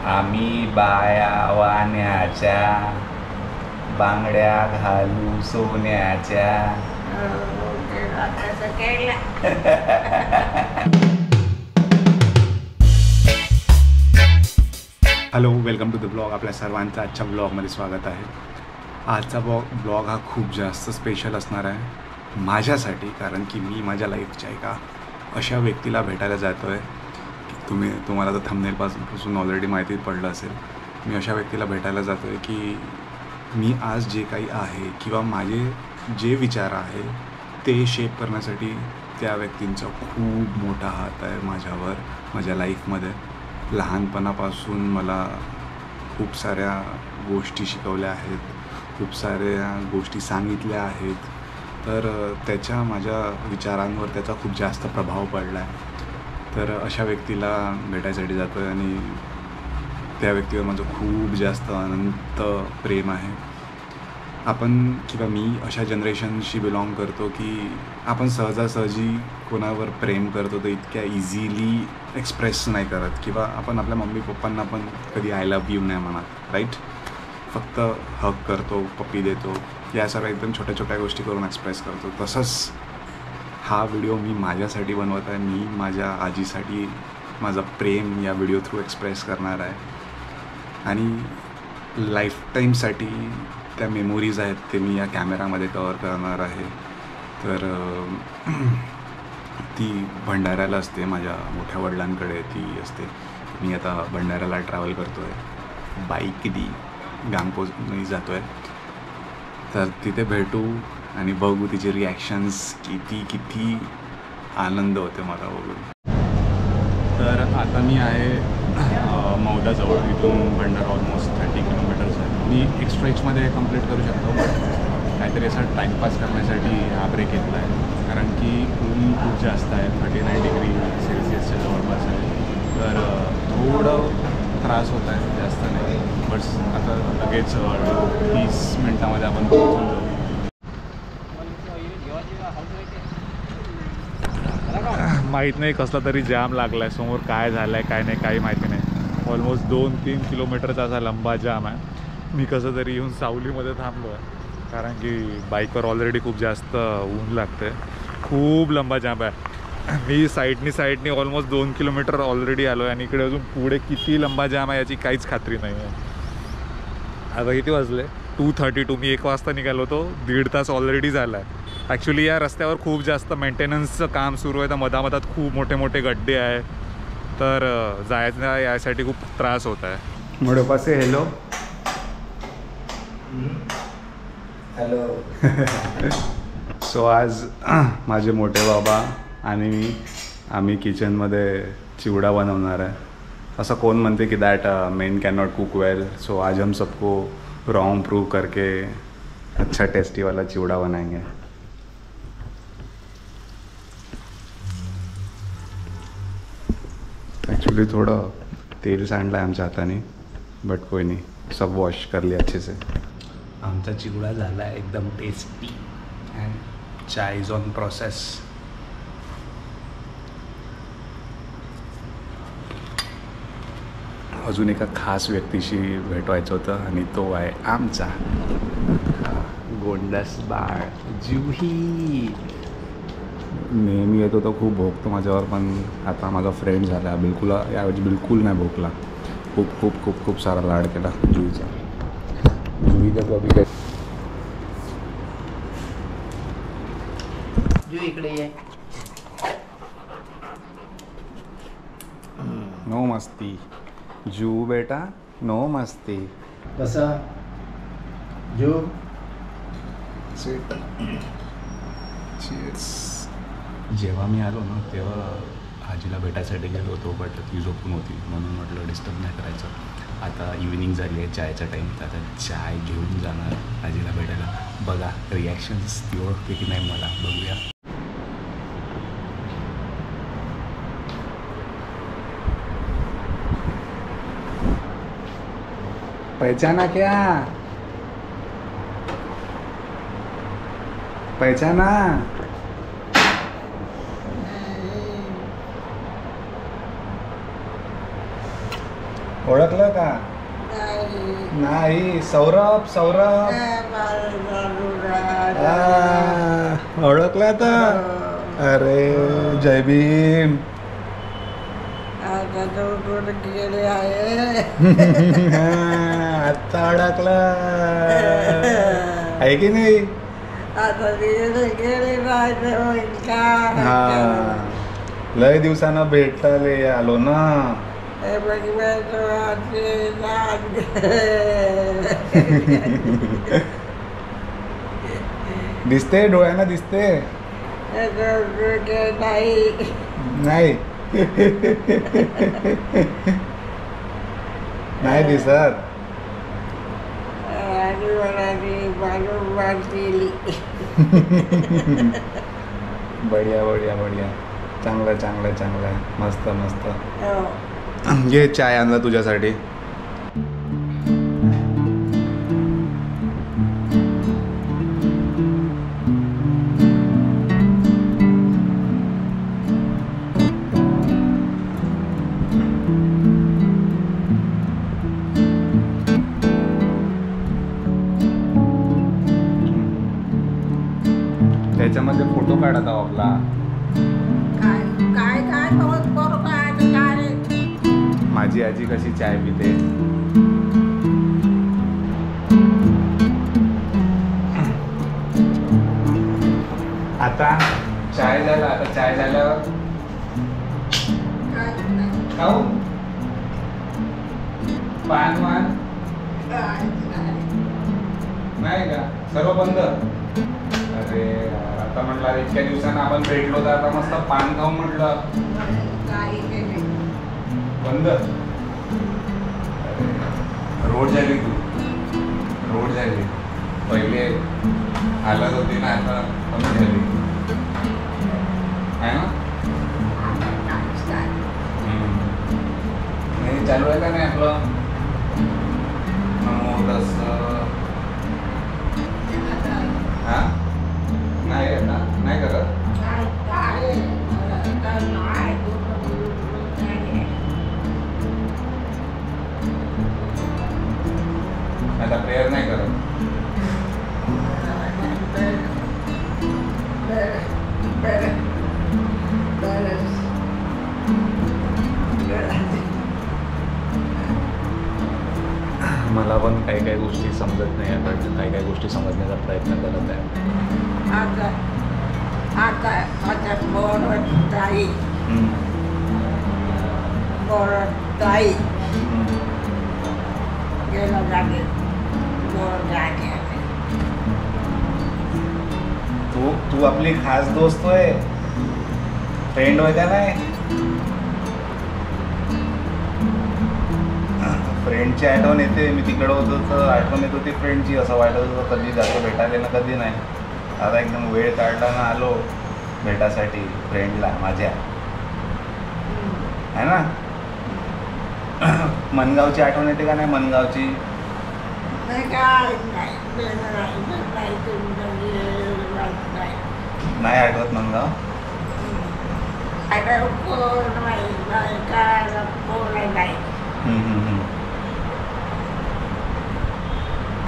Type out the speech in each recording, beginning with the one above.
आम्ही बाया वाण्याच्या बांगड्या घालू सोन्याच्या. Hello, welcome to the blog. आपल्या सर्वांचं आजच्या ब्लॉगमध्ये स्वागत आहे. आजचा ब्लॉग हा खूप जास्त स्पेशल असणार आहे माझ्यासाठी, कारण की मी माझ्या लाईफच्या एका अशा व्यक्तीला भेटायला जातो आहे की तुम्हाला तर थंबनेलपासून ऑलरेडी माहिती पडलं असेल. मी अशा व्यक्तीला भेटायला जातो आहे की मी आज जे काही आहे किंवा माझे जे विचार आहे ते शेप करण्यासाठी त्या व्यक्तींचा खूप मोठा हात आहे माझ्यावर, माझ्या लाईफमध्ये. लहानपणापासून मला खूप साऱ्या गोष्टी शिकवल्या आहेत, खूप साऱ्या गोष्टी सांगितल्या आहेत. तर त्याच्या माझ्या विचारांवर त्याचा खूप जास्त प्रभाव पडला आहे. तर अशा व्यक्तीला भेटायसाठी जातो आहे आणि त्या व्यक्तीवर माझं खूप जास्त अनंत प्रेम आहे. आपण किंवा मी अशा जनरेशनशी बिलॉंग करतो की आपण सहजासहजी कोणावर प्रेम करतो तर इतक्या इझिली एक्सप्रेस नाही करत, किंवा आपण आपल्या मम्मी पप्पांना पण कधी आय लव्ह यू नाही म्हणत, राईट. फक्त हग करतो, पप्पी देतो, या सर्व एकदम छोट्या छोट्या गोष्टी करून एक्सप्रेस करतो. तसंच हा व्हिडिओ मी माझ्यासाठी बनवत आहे. मी माझ्या आजीसाठी माझं प्रेम या व्हिडिओ थ्रू एक्सप्रेस करणार आहे आणि लाईफटाईमसाठी त्या मेमोरीज आहेत ते मी या कॅमेरामध्ये कवर करणार आहे. तर ती भंडाऱ्याला असते, माझ्या मोठ्या वडिलांकडे ती असते. मी आता भंडाऱ्याला ट्रॅव्हल करतो आहे, बाईकनी गांगपोजनी जातो आहे. तर तिथे भेटू आणि बघू तिचे रिॲक्शन्स, किती आनंद होते मला बघून. तर आता मी आहे मौदाजवळ. इथून भंडारा ऑलमोस्ट 30 किलोमीटर्स आहे. मी एक स्ट्रेचमध्ये कंप्लीट करू शकतो, काहीतरी असा टाईमपास करण्यासाठी हा ब्रेक घेतला आहे, कारण की ऊन खूप जास्त आहे. 39 डिग्री सेल्सिअसच्या जवळपास आहे. तर थोडं त्रास होत आहे, जास्त नाही. बट आता लगेच 30 मिनटामध्ये आपण पोहोचून जाऊ. माहीत नाही कसला तरी जाम लागला आहे समोर. काय झालं आहे काय नाही काही माहिती नाही. ऑलमोस्ट 2-3 किलोमीटरचा असा लंबा जाम आहे. मी कसं तरी येऊन सावलीमध्ये थांबलो आहे, कारण की बाईकवर ऑलरेडी खूप जास्त ऊन लागते. खूप लंबा जाम आहे. मी साईडनी ऑलमोस्ट 2 किलोमीटर ऑलरेडी आलो आहे आणि इकडे अजून पुढे किती लंबा जाम आहे याची काहीच खात्री नाही आहे. आता किती वाजले? 2:32. मी 1 वाजता निघालो होतो. 1.5 तास ऑलरेडी झाला आहे. ॲक्च्युली या रस्त्यावर खूप जास्त मेंटेनन्सचं काम सुरू आहे. तर मधामधात खूप मोठे मोठे गड्डे आहे, तर जायचं यासाठी खूप त्रास होत आहे. मोठे पासे हॅलो हॅलो. सो आज माझे मोठे बाबा आणि मी आम्ही किचनमध्ये चिवडा बनवणार आहे. असं कोण म्हणते की that main can not cook well. So आज हम सबको रॉन्ग प्रूव करके अच्छा टेस्टी वाला चिवडा बनाएंगे. ॲक्च्युली थोडं तेल सांडलं आहे आमच्या हाताने, बट कोई नाही, सब वॉश कर लिया अच्छे से. आमचा चिवडा झाला आहे एकदम tasty and chai is on process. अजून एका खास व्यक्तीशी भेटवायचं होतं आणि तो आहे आमचा गोंडस बाळ जुही. नेहमी येतो तो खूप भोगतो माझ्यावर, पण आता माझा फ्रेंड झाला. याऐवजी बिलकुल नाही भोगला. खूप खूप खूप खूप सारा लाड केला जुहीचा. जुही कधी काय जुही इकडे ये. नो मस्ती जू बेटा, नो मस्ती. कसा जू स्वीट. जेव्हा मी आलो ना तेव्हा आजीला भेटायसाठी गेलो होतो, बट ती झोपून होती, म्हणून म्हटलं डिस्टर्ब नाही करायचं. आता इव्हिनिंग झाली आहे, चायचा टाईम. तर आता चाय घेऊन जाणार आजीला भेटायला. बघा रिॲक्शन्स ती ओळखते की नाही मला, बघूया. पहचाना क्या? पहचाना? ओळखलं का? नाही. सौरभ सौरभ. ओळखला आता? अरे जय भीम. आता ओळखला आहे की नाही? हा लय दिवसानं भेटायला आलो ना. दिसते डोळ्यांना दिसते नाही. नाही दिसत. बढिया बढिया बढिया. चांगलं चांगलं चांगलं. मस्त मस्त. घे चाय आणला तुझ्यासाठी. त्याच्यामध्ये फोटो काढत आहो आपला. माझी आजी कशी चाय पिते. आता चाय झाला. आता चाय झाल्यावर खाऊ पान वान नाही का? सर्व बंद. अरे आता म्हटलं इतक्या दिवसानं आपण भेटलो तर आता मस्त पान खाऊ म्हटलं. बंद. रोड झाली तू. रोड झाली. पहिले हालत होती ना, आता कमी झाली आहे ना. नाही चालू आहे का नाही आपलं नमो तस्सं. हा नाही आता नाही करत. आता प्रेयर नाही करत. मला पण काही काही गोष्टी समजत नाही. आता काही काही गोष्टी समजण्याचा प्रयत्न करत आहे. तू आपली खास दोस्त होय, फ्रेंड होय का नाही? फ्रेंडची आठवण येते. मी तिकडं होतो तर आठवण येत होती फ्रेंडची. असं वाटत होतं कधी जातो भेटायला ना कधी नाही. आता एकदम वेळ काढला ना आलो भेटासाठी फ्रेंडला माझ्या. आहे ना. मनगावची आठवण येते का नाही? मनगावची नाही आठवत मनगाव.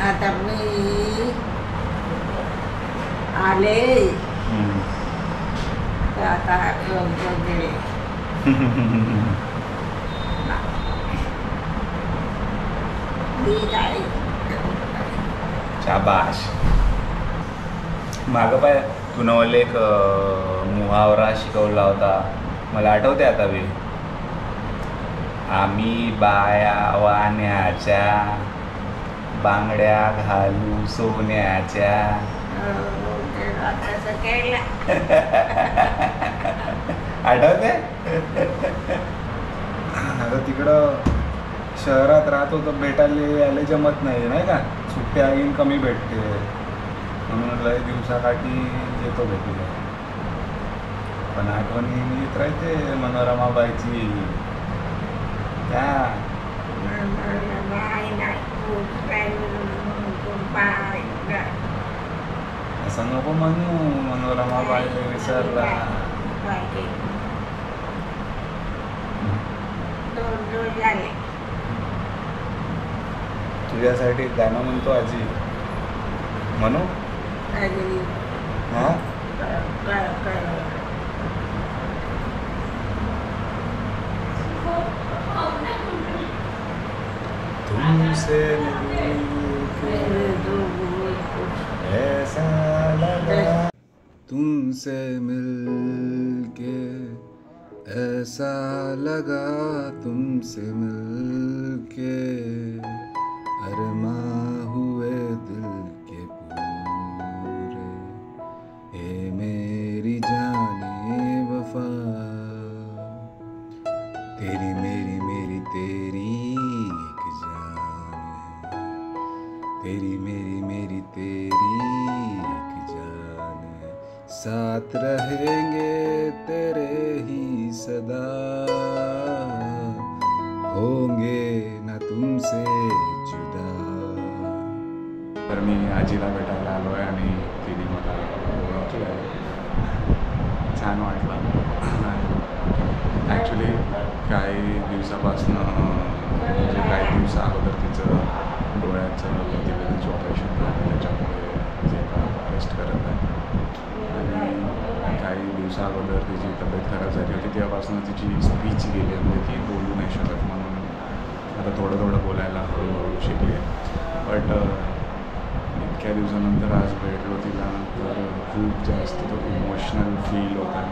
आता मी आले आता गेले. शाबाश. मागं पाय तू नवले एक मुहावरा शिकवला होता. मला आठवते आता बी. आम्ही बाया वाण्याच्या बांगड्या घालू सोन्याच्या. आठवते. आता तिकडं शहरात राहतो तर भेटायला यायला जमत नाही नाही का. सुट्ट्या येईन कमी भेटते म्हणून लय दिवसाकाठी येतो भेटूला. पण आठवणी येत राहते मनोरमाबाईची. त्या असं नको म्हणू. मनोरमाबाई विसरला. तुझ्यासाठी गाणं म्हणतो आजी, म्हणू? काहीतरी हां काय तुमसे मिलके ऐसा लगा, तुमसे मिलके ऐसा लगा, तुमसे मिलके अरमां हुए दिल के पूरे, ए मेरी जाने वफा, तेरी मेरी मेरी तेरी एक जान है, तेरी मेरी मेरी तेरी एक जान है, साथ रहेंगे तेरे ही सदा, होंगे ना तुमसे जुदा. तर मी आजीला भेटायला आलो आहे आणि तिने मला ओळखलं आहे. छान वाटलं. ॲक्च्युली काही दिवसापासून म्हणजे काही दिवसा अगोदर तिचं डोळ्याचं प्रतिबंधीचं ऑपरेशन झालं, त्याच्यामुळे जे रेस्ट करत आहे. आणि काही दिवसा अगोदर तिची तब्येत खराब झाली होती, तेव्हापासून तिची स्पीच गेली, म्हणजे ती बोलू नाही शकत. म्हणून आता थोडं थोडं बोलायला हळूहळू शिकली आहे. बट इतक्या दिवसानंतर आज भेटलो तिला, तर खूप जास्त तो इमोशनल फील होता.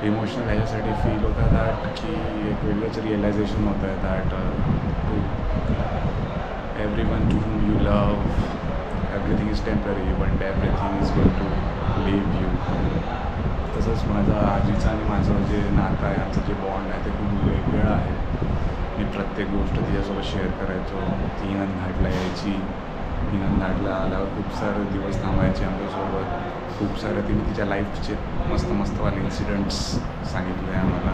इमोशनल ह्याच्यासाठी फील होता दॅट की एक वेगळंच रिअलायझेशन होतं आहे that to every one to whom you love, everything is temporary but everything is going to leave you. तसंच माझं आजीचं आणि माझं जे नातं आहे, आमचं जे बॉन्ड आहे ते खूप वेगळं आहे. मी प्रत्येक गोष्ट तिच्यासोबत शेअर करायचो. ती हिंगणघाटला यायची, हिंगणघाटला आल्यावर खूप सारे दिवस थांबायचे आमच्यासोबत. खूप सारे तिने तिच्या लाईफचे मस्तवाले इन्सिडेंट्स सांगितले आम्हाला.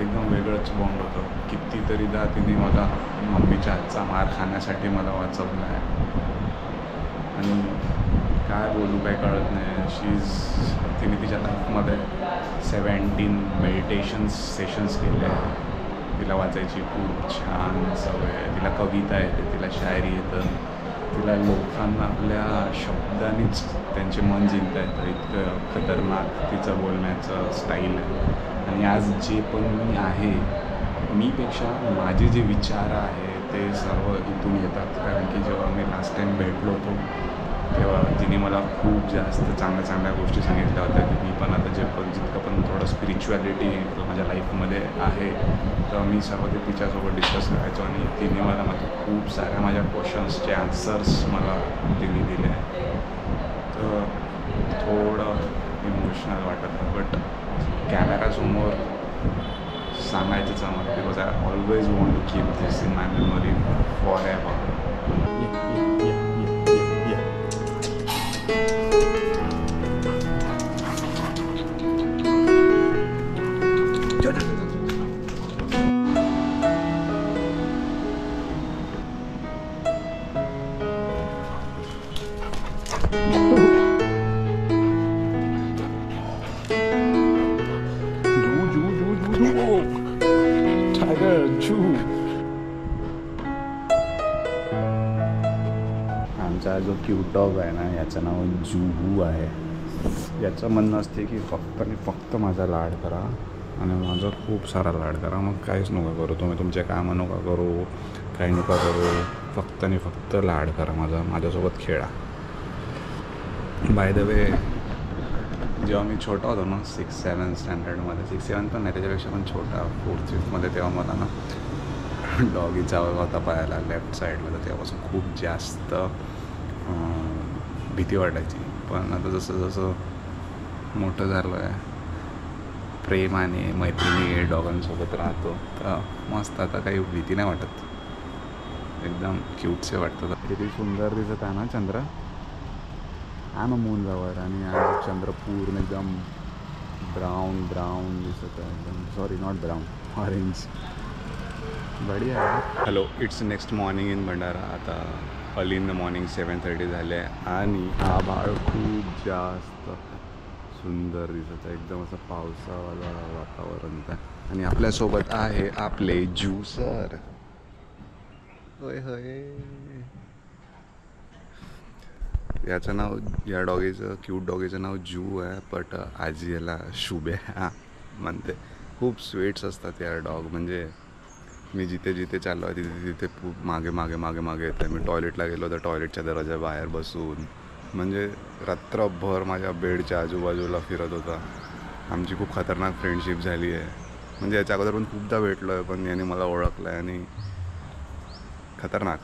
एकदम वेगळंच बॉन्ड होतं. कितीतरीदा तिने मला मम्मीच्या हातचा मार खाण्यासाठी मला वाचवलं आहे. आणि काय बोलू काय कळत नाही. तिने तिच्या लाईफमध्ये 17 मेडिटेशन्स सेशन्स केले आहे. तिला वाचायची खूप छान सवय आहे. तिला कविता येते, तिला शायरी येतं, तिला लोकांना आपल्या शब्दांनीच त्यांचे मन जिंकता येतं. इतकं खतरनाक तिचं बोलण्याचं स्टाईल आहे. आणि आज जे पण मी आहे, मीपेक्षा माझे जे विचार आहे ते सर्व इथून येतात. कारण की जेव्हा मी लास्ट टाईम भेटलो होतो तेव्हा तिने मला खूप जास्त चांगल्या गोष्टी सांगितल्या होत्या की मी पण आता जितकं पण थोडं स्पिरिच्युअलिटी माझ्या लाईफमध्ये आहे तर मी सर्व ते तिच्यासोबत डिस्कस करायचो. आणि तिने मला खूप साऱ्या माझ्या क्वेश्चन्सचे आन्सर्स मला तिने दिले. तर थोडं इमोशनल वाटत बट कॅमेरासमोर सांगायचंच आम्हाला because I always want to keep this in my memory forever. आमचा जो क्यूट डॉग आहे ना, याचं नाव जुहू आहे. याचं म्हणणं असते की फक्त आणि फक्त माझा लाड करा आणि माझा खूप सारा लाड करा, मग काहीच नका करू, तुम्ही तुमचे कामं नका करू, काही नका करू, फक्त आणि फक्त लाड करा माझ्यासोबत खेळा. बाय द वे, जेव्हा मी छोटा होतो ना 6-7 स्टँडर्डमध्ये, 6-7 पण नाही, त्याच्यापेक्षा पण छोटा 4th-5th तेव्हा मला ना डॉगी चावला होता पायाला लेफ्ट साईडला. तर तेव्हापासून खूप जास्त भीती वाटायची. पण आता जसं मोठं झालं आहे, प्रेमाने मैत्रिणी डॉगांसोबत राहतो तर मस्त, आता काही भीती नाही वाटत, एकदम क्यूटसे वाटतं. किती सुंदर दिसत आहे ना चंद्र. आम मून लवर. आणि आज चंद्र पूर्ण एकदम ब्राऊन दिसत आहे, एकदम सॉरी नॉट ब्राऊन, ऑरेंज. बढिया आहे. Hello, it's next morning in Bhandara. आता अर्ली इन द मॉर्निंग 7:30 झाले आहे आणि आभाळ खूप जास्त सुंदर दिसत आहे, एकदम असं पावसावाला वातावरण आहे. आणि आपल्यासोबत आहे आपले ज्यूसर. होय होय. याचं नाव, या डॉगीचं, क्यूट डॉगीचं नाव जू आहे, बट आजी याला शुभे म्हणते. खूप स्वीट्स असतात यार डॉग. म्हणजे मी जिथे जिथे चाललो आहे तिथे तिथे खूप मागे मागे मागे मागे येतं. मी टॉयलेटला गेलो तर टॉयलेटच्या दरवाजा बाहेर बसून, म्हणजे रात्रभर माझ्या बेडच्या आजूबाजूला फिरत होता. आमची खूप खतरनाक फ्रेंडशिप झाली आहे. म्हणजे याच्या अगोदर पण खूपदा भेटलो आहे, पण याने मला ओळखलं आहे आणि खतरनाक.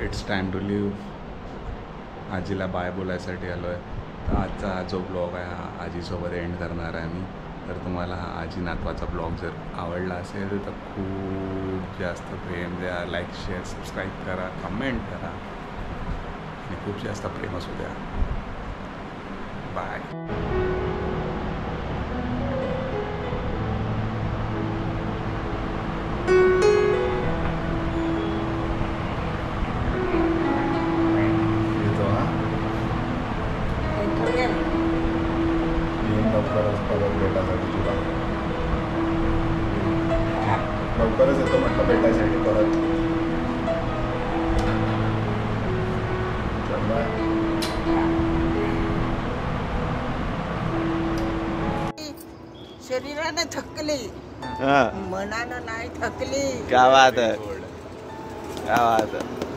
It's time to leave. आजीला बाय बोलायसाठी आलो आहे. तर आजचा हा जो ब्लॉग आहे हा आजीसोबत एंड करणार आहे मी. तर तुम्हाला हा आजी नातवाचा ब्लॉग जर आवडला असेल तर खूप जास्त प्रेम द्या, लाईक शेअर सबस्क्राईब करा, कमेंट करा आणि खूप जास्त प्रेम असू द्या. बाय. लवकरच येतो म्हटलं भेटायसाठी परत. शरीराने थकली, मनानं नाही थकली. क्या बात है, क्या बात है.